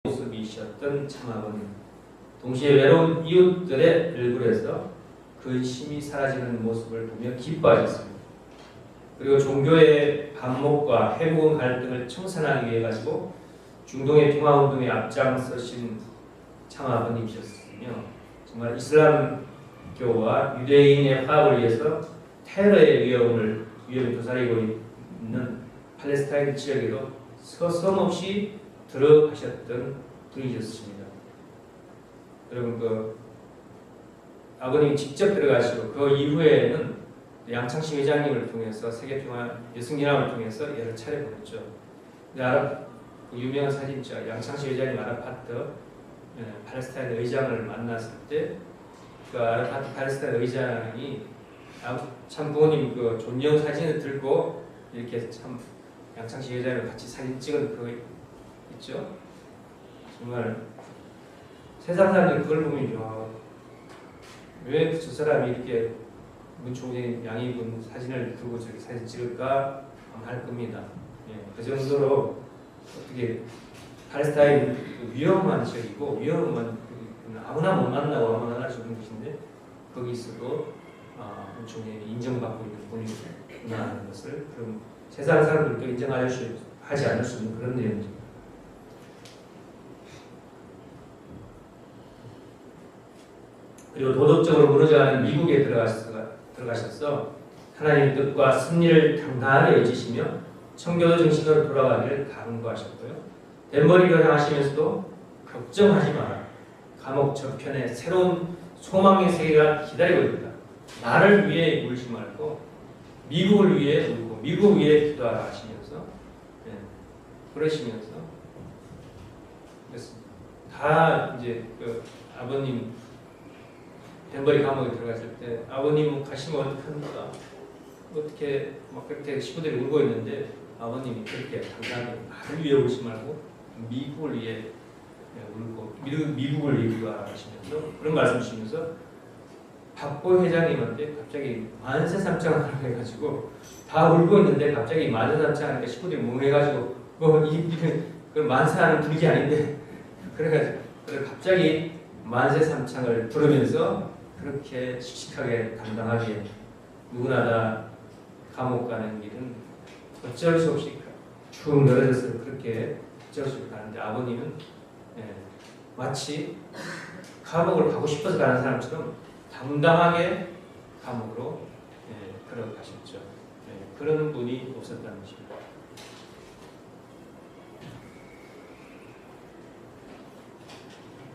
모습이셨던 참아버님, 동시에 외로운 이웃들의 얼굴에서 근심이 사라지는 모습을 보며 기뻐하셨습니다. 그리고 종교의 반목과 해묵은 갈등을 청산하기 위해 가지고 중동의 평화운동에 앞장서신 참아버님이셨으며, 정말 이슬람교와 유대인의 화합을 위해서 테러의 위험이 도사리고 있는 팔레스타인 지역에도 서슴없이 들어가셨던 분이셨습니다. 여러분, 아버님이 직접 들어가시고 그 이후에는 양창식 회장님을 통해서 세계평화 여성연합을 통해서 여러 차례 보냈죠. 유명한 사진자 양창식 회장님 아라파트 팔레스타인 의장을 만났을 때 그 아라파트 팔레스타인 의장이 참 부모님 그 존경 사진을 들고 이렇게 참 양창식 회장과 같이 사진 찍은 그거 있죠. 정말 세상 사람들이 그걸 보면 왜 저 사람이 이렇게 문총장님 양이군 사진을 들고 저기 사진 찍을까 할 겁니다. 그 정도로 어떻게 팔레스타인 위험한 지역이고 위험한 아무나 못 만나고 아무나 할 수 없는 곳인데 거기서도 문총장이 인정받고 있는 분이구나 하는 것을 그럼 세상 사람들도 인정하지 않을 수 있는 그런 내용이죠. 그리고 도덕적으로 무너져가는 미국에 들어가셔서 하나님의 뜻과 승리를 당당하게 외치시며 청교도 정신으로 돌아가기를 강구하셨고요. 덴버리로 향하시면서도 걱정하지 마라. 감옥 저편에 새로운 소망의 세계가 기다리고 있다. 나를 위해 울지 말고 미국을 위해 울고 미국 위해 기도하라 하시면서 그러시면서 다 이제 그 아버님 덴버리 감옥에 들어갔을 때 아버님 가시면 어떡합니까? 어떻게 막 그렇게 식구들이 울고 있는데 아버님이 그렇게 당당하게 나를 위해 울지 말고 미국을 위해 울고 미국을 위해 기도하시면서 그런 말씀 주시면서 박보 회장님한테 갑자기 만세삼창을 하라고 해가지고 다 울고 있는데 갑자기 만세삼창 하니까 식구들이 멍해가지고 그 만세하는 분위기 아닌데 그래가지고 갑자기 만세삼창을 부르면서 그렇게 씩씩하게 당당하게 누구나 다 감옥 가는 길은 어쩔 수 없이 쭉 늘어져서 그렇게 어쩔 수 없이 가는데 아버님은 마치 감옥을 가고 싶어서 가는 사람처럼 당당하게 감옥으로 걸어가셨죠. 그런 분이 없었다는 것입니다.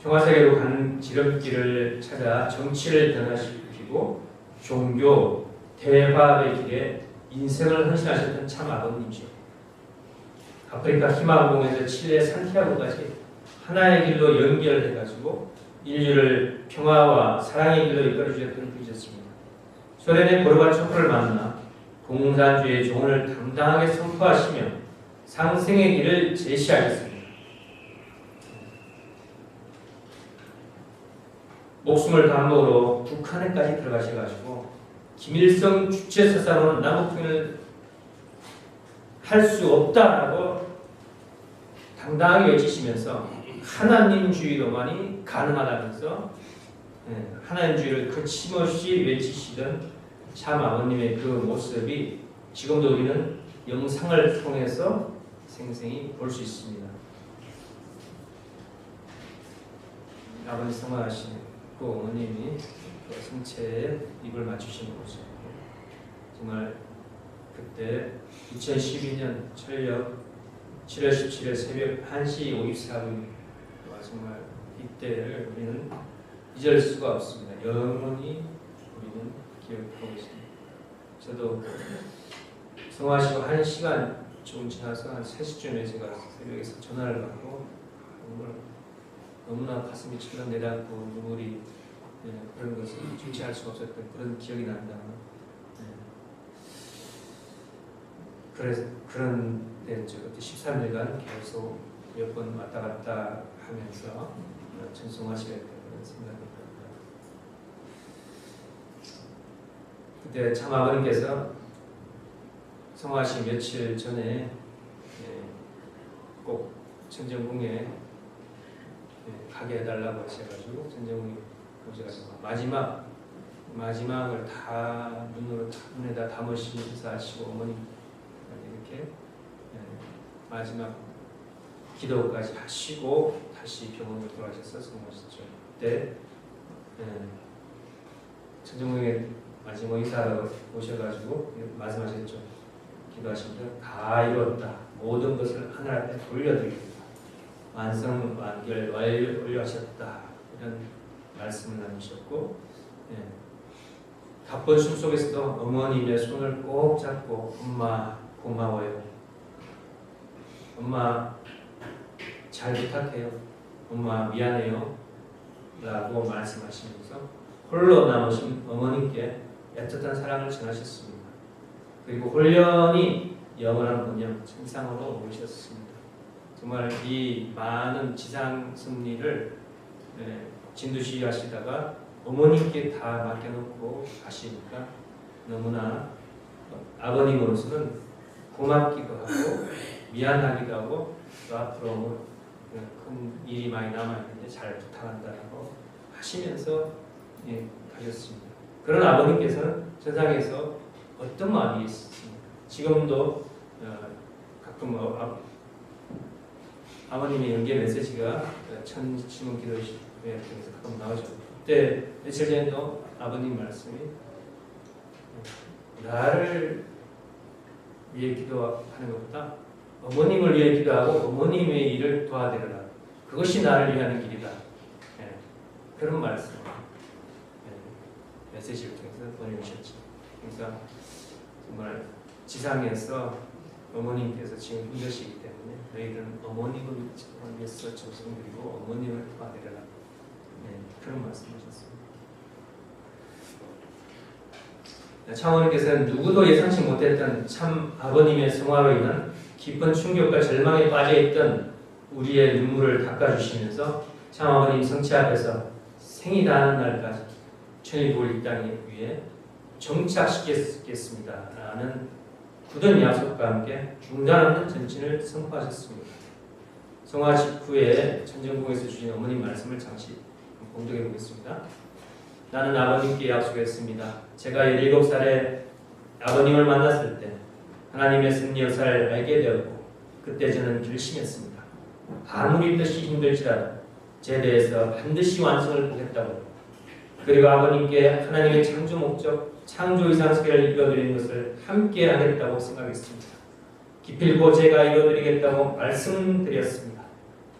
평화세계로 가는 지름길을 찾아 정치를 변화시키고 종교, 대화의 길에 인생을 헌신하셨던 참 아버님이죠. 아프리카 희망공에서 칠레 산티아고까지 하나의 길로 연결해가지고 인류를 평화와 사랑의 길로 이끌어주셨던 분이셨습니다. 소련의 고르바초프를 만나 공산주의의 종언을 당당하게 선포하시며 상생의 길을 제시하셨습니다. 목숨을 담보로 북한에까지 들어가셔가지고 김일성 주체서상으로는 남북통일을 할 수 없다라고 당당하게 외치시면서 하나님주의로만이 가능하다면서 하나님주의를 거침없이 외치시던 참 아버님의 그 모습이 지금도 우리는 영상을 통해서 생생히 볼 수 있습니다. 아버지 성화하신 그 어머님이 그 성체에 입을 맞추시는 모습, 정말 그때 2012년 철력 7월 17일 새벽 1시 54분 정말 이때를 우리는 잊을 수가 없습니다. 영원히 우리는 기억하고 있습니다. 저도 성화하시고 1시간 조금 지나서 한 3시쯤에 제가 새벽에서 전화를 받고 너무나 가슴이 철렁 내려앉고 눈물이 그런 것을 주체할 수가 없었던 그런 기억이 난다. 그런데 13일간 계속 몇 번 왔다 갔다 하면서 전송하시겠다는 생각이 듭니다. 그때 참 아버님께서 성화하신 며칠 전에 꼭 청정궁에 가게 해달라고 하셔가지고 전정훈이 오셔가지고 마지막을 다 눈에다 담으시고 인사하시고 어머니 이렇게 마지막 기도까지 하시고 다시 병원으로 돌아가셔서 성공하셨죠. 그때 전정훈이 마지막 인사하러 오셔가지고 말씀하셨죠. 기도하십니다. 다 이루었다. 모든 것을 하늘 앞에 돌려드리겠다. 완성 완결 완료하셨다. 이런 말씀을 나누셨고, 바쁜 숨 속에서도 어머님의 손을 꼭 잡고 엄마 고마워요. 엄마 잘 부탁해요. 엄마 미안해요. 라고 말씀하시면서 홀로 남으신 어머님께 애틋한 사랑을 전하셨습니다. 그리고 홀연히 영원한 번영 천상으로 모셨습니다. 정말 이 많은 지상 승리를 진두시 하시다가 어머님께 다 맡겨놓고 가시니까 너무나 아버님으로서는 고맙기도 하고 미안하기도 하고 또 앞으로 큰 일이 많이 남아있는데 잘 부탁한다고 하시면서 가셨습니다. 그런 아버님께서는 세상에서 어떤 마음이 있습니까? 지금도 가끔 아버님의 연계 메시지가 천신문 기도회 통해서 가끔 나오죠. 그때 며칠 전에도 아버님 말씀이 나를 위해 기도하는 것보다 어머님을 위해 기도하고 어머님의 일을 도와드려라. 그것이 나를 위하는 길이다. 그런 말씀 메시지를 통해서 보내주셨죠. 그러니까 정말 지상에서 어머님께서 지금 힘드시기 때문에 너희들은 어머님을 위해서 정성 들이고 어머님을 도와드려라. 그런 말씀하셨습니다. 창원님께서는 누구도 예상치 못했던 참 아버님의 성화로 인한 깊은 충격과 절망에 빠져있던 우리의 눈물을 닦아주시면서 참 아버님 성취 앞에서 생이 다하는 날까지 천일국을 이 땅에 위해 정착시키겠습니다. 라는 굳은 약속과 함께 중단 없는 전진을 선포하셨습니다. 성화 직후에 천정궁에서 주신 어머님 말씀을 잠시 공독해 보겠습니다. 나는 아버님께 약속했습니다. 제가 17살에 아버님을 만났을 때 하나님의 승리 역사를 알게 되었고 그때 저는 결심했습니다. 아무리 뜻이 힘들지라도 제 대해서 반드시 완성을 보겠다고, 그리고 아버님께 하나님의 창조 목적, 창조 이상 세계를 이루어드리는 것을 함께 하겠다고 생각했습니다. 기필코 제가 이루어드리겠다고 말씀드렸습니다.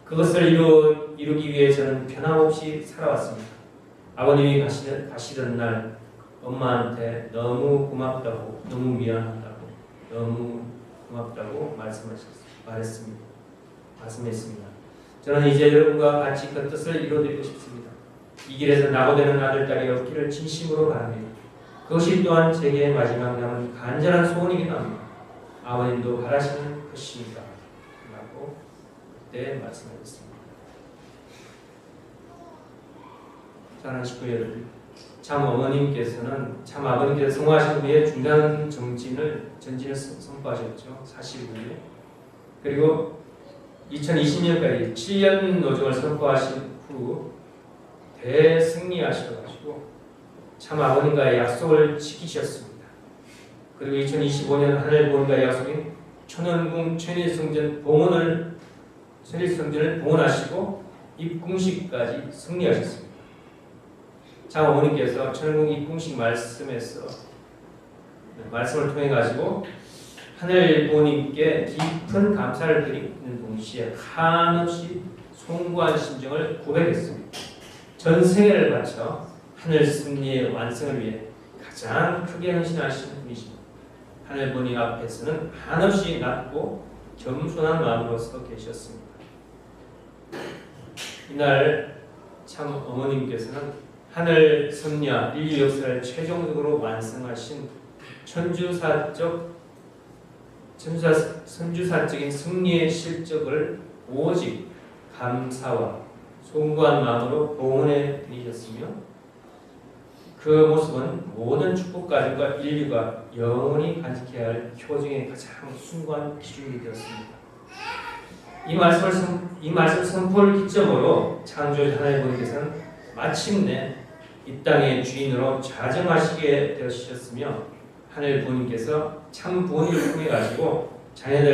그것을 이루기 위해 저는 변함없이 살아왔습니다. 아버님이 가시던 날 엄마한테 너무 고맙다고, 너무 미안하다고, 너무 고맙다고 말씀했습니다. 저는 이제 여러분과 같이 그 뜻을 이루어드리고 싶습니다. 이 길에서 낙오되는 아들, 딸이 없기를 진심으로 바랍니다. 그것이 또한 제게 마지막 남은 간절한 소원이기도 합니다. 아버님도 바라시는 것입니다. 라고 그때 말씀하셨습니다. 사랑하는 식구 여러분, 참 어머님께서는, 참 아버님께서 성화하신 후에 중단 전진을 선포하셨죠. 49일. 그리고 2020년까지 7년 노정을 선포하신 후 대승리하셔가지고 참 아버님과의 약속을 지키셨습니다. 그리고 2025년 하늘 보훈과의 약속인 천연궁 천일성전을 봉헌하시고 입궁식까지 승리하셨습니다. 참 어머님께서 천연궁 입궁식 말씀을 통해 가지고 하늘 부모님께 깊은 감사를 드리는 동시에 한없이 송구한 심정을 고백했습니다. 전 생애를 바쳐 하늘 승리의 완성을 위해 가장 크게 헌신하시는 분이십니다. 하늘 부모님 앞에서는 한없이 낮고 겸손한 마음으로 서 계셨습니다. 이날 참 어머님께서는 하늘 섭리와 인류 역사를 최종적으로 완성하신 선주사적인 승리의 실적을 오직 감사와 송구한 마음으로 봉헌해 드리셨으며, 그 모습은 모든 축복 가족과 인류가 영원히 간직해야 할 효정의 가장 숭고한 기준이 되었습니다. 이 말씀 선포를 기점으로 창조주 하나님 부모님께서는 마침내 이 땅의 주인으로 자정하시게 되시셨으며 하늘 부모님께서 참 부모님을 통해 가지고 자녀들